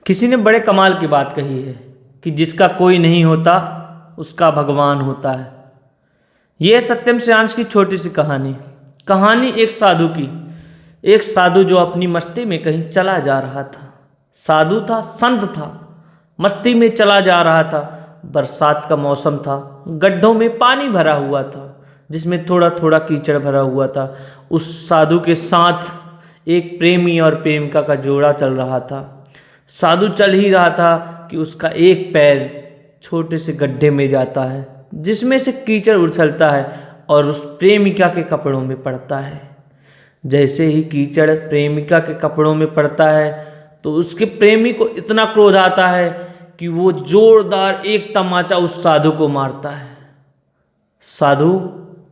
किसी ने बड़े कमाल की बात कही है कि जिसका कोई नहीं होता उसका भगवान होता है। यह है सत्यम श्रेयांश की छोटी सी कहानी। कहानी एक साधु की। एक साधु जो अपनी मस्ती में कहीं चला जा रहा था। साधु था, संत था, मस्ती में चला जा रहा था। बरसात का मौसम था, गड्ढों में पानी भरा हुआ था जिसमें थोड़ा थोड़ा कीचड़ भरा हुआ था। उस साधु के साथ एक प्रेमी और प्रेमिका का जोड़ा चल रहा था। साधु चल ही रहा था कि उसका एक पैर छोटे से गड्ढे में जाता है जिसमें से कीचड़ उछलता है और उस प्रेमिका के कपड़ों में पड़ता है। जैसे ही कीचड़ प्रेमिका के कपड़ों में पड़ता है तो उसके प्रेमी को इतना क्रोध आता है कि वो जोरदार एक तमाचा उस साधु को मारता है। साधु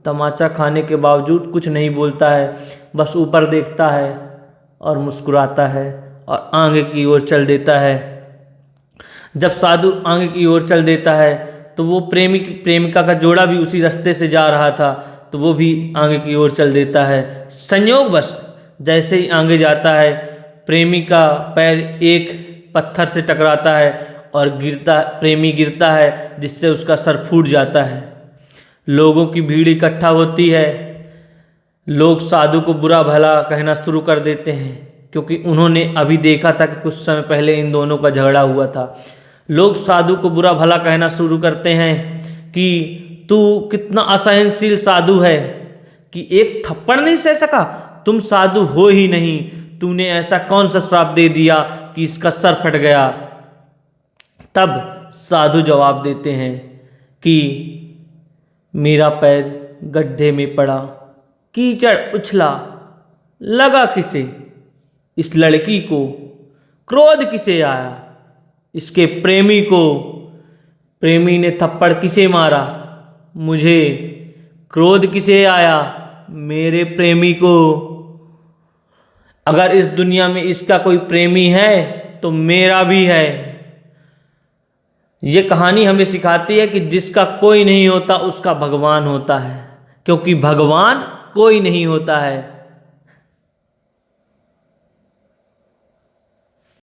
तमाचा खाने के बावजूद कुछ नहीं बोलता है, बस ऊपर देखता है और मुस्कुराता है और आगे की ओर चल देता है। जब साधु आगे की ओर चल देता है तो वो प्रेमिका का जोड़ा भी उसी रास्ते से जा रहा था तो वो भी आगे की ओर चल देता है। संयोगवश जैसे ही आगे जाता है प्रेमी का पैर एक पत्थर से टकराता है और प्रेमी गिरता है जिससे उसका सर फूट जाता है। लोगों की भीड़ इकट्ठा होती है। लोग साधु को बुरा भला कहना शुरू कर देते हैं क्योंकि उन्होंने अभी देखा था कि कुछ समय पहले इन दोनों का झगड़ा हुआ था। लोग साधु को बुरा भला कहना शुरू करते हैं कि तू कितना असहनशील साधु है कि एक थप्पड़ नहीं सह सका, तुम साधु हो ही नहीं, तूने ऐसा कौन सा श्राप दे दिया कि इसका सर फट गया। तब साधु जवाब देते हैं कि मेरा पैर गड्ढे में पड़ा, कीचड़ उछला, लगा किसे, इस लड़की को, क्रोध किसे आया, इसके प्रेमी को, प्रेमी ने थप्पड़ किसे मारा, मुझे, क्रोध किसे आया, मेरे प्रेमी को। अगर इस दुनिया में इसका कोई प्रेमी है तो मेरा भी है। ये कहानी हमें सिखाती है कि जिसका कोई नहीं होता उसका भगवान होता है, क्योंकि भगवान कोई नहीं होता है।